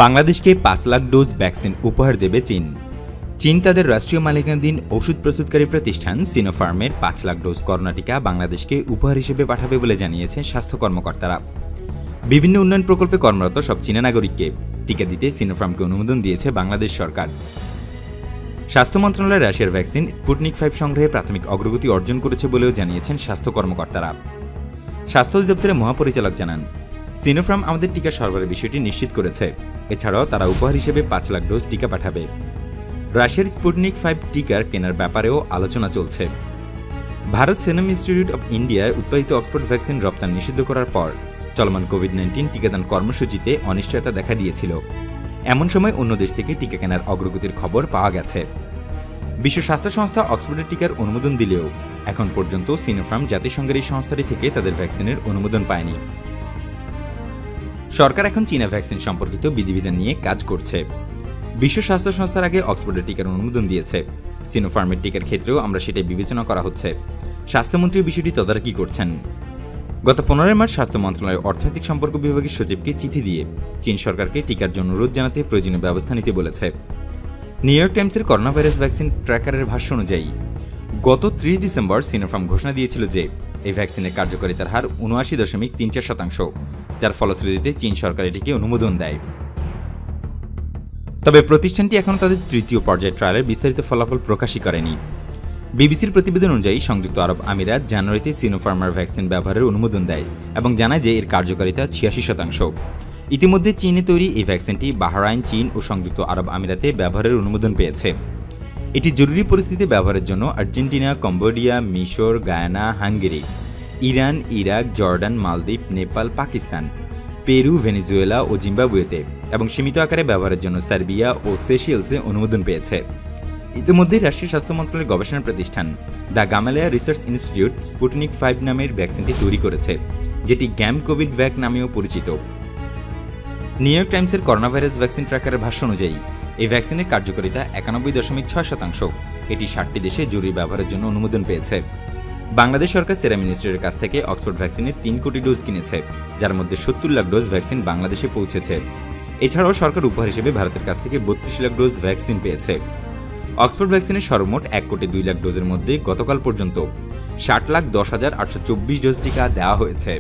বাংলাদেশকে ৫ lakh dose vaccine উপহার দেবে চীন। চীন তাদের রাষ্ট্রীয় মালিকানাধীন ওষুধ প্রস্তুতকারী প্রতিষ্ঠান সিনোফার্মের ৫ লাখ ডোজ করোনা টিকা বাংলাদেশকে উপহার হিসেবে পাঠাবে বলে জানিয়েছে স্বাস্থ্য কর্মকর্তারা। বিভিন্ন উন্নয়ন প্রকল্পে কর্মরত সব চীনা নাগরিককে টিকা দিতে সিনোফার্মকে অনুমোদন দিয়েছে বাংলাদেশ সরকার। স্বাস্থ্য মন্ত্রণালয় রাশিয়ার ভ্যাকসিন স্পুটনিক ৫ সংগ্রহে প্রাথমিক অগ্রগতি অর্জন করেছে বলেও জানিয়েছেন স্বাস্থ্য কর্মকর্তারা। স্বাস্থ্য অধিদপ্তরের মহাপরিচালক জানান, সিনোফার্ম আমাদের টিকা সরবরাহের বিষয়টি নিশ্চিত করেছে। এছাড়াও তারা উপহার হিসেবে ৫ লাখ ডোজ টিকা পাঠাবে। রাশিয়ার স্পুটনিক ৫ টিকার কেনার ব্যাপারেও আলোচনা চলছে। ভারত সেরাম ইনস্টিটিউট অব ইন্ডিয়ায় উৎপাদিত অক্সফোর্ড ভ্যাকসিন রপ্তানি নিষিদ্ধ করার পর চলমান কোভিড-১৯ টিকাদান কর্মসূচিতে অনিশ্চয়তা দেখা দিয়েছিল। এমন সময় অন্য দেশ থেকে টিকা কেনার অগ্রগতির খবর পাওয়া গেছে। বিশ্ব স্বাস্থ্য সংস্থা অক্সফোর্ডের টিকার অনুমোদন দিলেও এখন পর্যন্ত সিনোফার্ম জাতিসংঘের এই সংস্থাটি থেকে তাদের ভ্যাকসিনের অনুমোদন পায়নি। সরকার এখন চীনা ভ্যাকসিন সম্পর্কিত বিধিবিধান নিয়ে কাজ করছে। বিশ্ব স্বাস্থ্য সংস্থার আগে অক্সফোর্ডের টিকার অনুমোদন দিয়েছে। সিনোফার্মের টিকার ক্ষেত্রেও আমরা সেটাই বিবেচনা করা হচ্ছে। স্বাস্থ্যমন্ত্রী বিষয়টি তদারকি করছেন। গত ১৫ মার্চ স্বাস্থ্য মন্ত্রণালয়ের অর্থনৈতিক সম্পর্ক বিভাগের সচিবকে চিঠি দিয়ে চীন সরকারকে টিকার জন্য অনুরোধ জানাতে প্রয়োজনীয় ব্যবস্থা নিতে বলেছে। নিউ ইয়র্ক টাইমসের করোনা ভাইরাস ভ্যাকসিন ট্র্যাকারের ভাষ্য অনুযায়ী গত ৩০ ডিসেম্বর সিনোফার্ম ঘোষণা দিয়েছিল যে এই ভ্যাকসিনের কার্যকারিতার হার ৭৯.৩৪%, যার ফলশ্রুতিতে চীন সরকার এটিকে অনুমোদন দেয়। তবে প্রতিষ্ঠানটি এখনও তাদের তৃতীয় পর্যায়ের ট্রায়ালের বিস্তারিত ফলাফল প্রকাশই করেনি। বিবিসির প্রতিবেদন অনুযায়ী সংযুক্ত আরব আমিরাত জানুয়ারিতে সিনোফার্মার ভ্যাকসিন ব্যবহারের অনুমোদন দেয় এবং জানায় যে এর কার্যকারিতা ৮৬%। ইতিমধ্যে চীনে তৈরি এই ভ্যাকসিনটি বাহরাইন, চীন ও সংযুক্ত আরব আমিরাতে ব্যবহারের অনুমোদন পেয়েছে। এটি জরুরি পরিস্থিতিতে ব্যবহারের জন্য আর্জেন্টিনা, কম্বোডিয়া, মিশর, Guyana, Hungary, Iran, Iraq, Jordan, মালদ্বীপ, নেপাল, পাকিস্তান, পেরু, ভেনেজুয়েলা ও জিম্বাবুয়েতে এবং সীমিত আকারে ব্যবহারের জন্য সার্বিয়া ও সেশেলসে অনুমোদন পেয়েছে। ইতিমধ্যে রাষ্ট্রীয় স্বাস্থ্য মন্ত্রণালয়ের গবেষণা প্রতিষ্ঠান the Gamaleya research institute Sputnik ৫ নামের ভ্যাকসিনটি তৈরি করেছে, যেটি গ্যাম কোভিড ভ্যাক নামেও পরিচিত। নিউ ইয়র্ক টাইমসের করোনা ভাইরাস ভ্যাকসিন ট্র্যাকারের ভাষ্য অনুযায়ী এই ভ্যাকসিনের কার্যকারিতা ৯১.৬%। এটি ৬০টি দেশে জরুরি ব্যবহারের জন্য অনুমোদন পেয়েছে। বাংলাদেশ সরকার সেরাম ইনস্টিটিউটের কাছ থেকে অক্সফোর্ড ভ্যাকসিনের ৩ কোটি ডোজ কিনেছে, যার মধ্যে ৭০ লাখ ডোজ ভ্যাকসিন বাংলাদেশে পৌঁছেছে। এছাড়াও সরকার উপহার হিসেবে ভারতের কাছ থেকে ৩২ লাখ ডোজ ভ্যাকসিন পেয়েছে। অক্সফোর্ড ভ্যাকসিনের সর্বমোট ১,২,০০,০০০ ডোজের মধ্যে গতকাল পর্যন্ত ৬০,১০,৮২৪ ডোজ টিকা দেওয়া হয়েছে।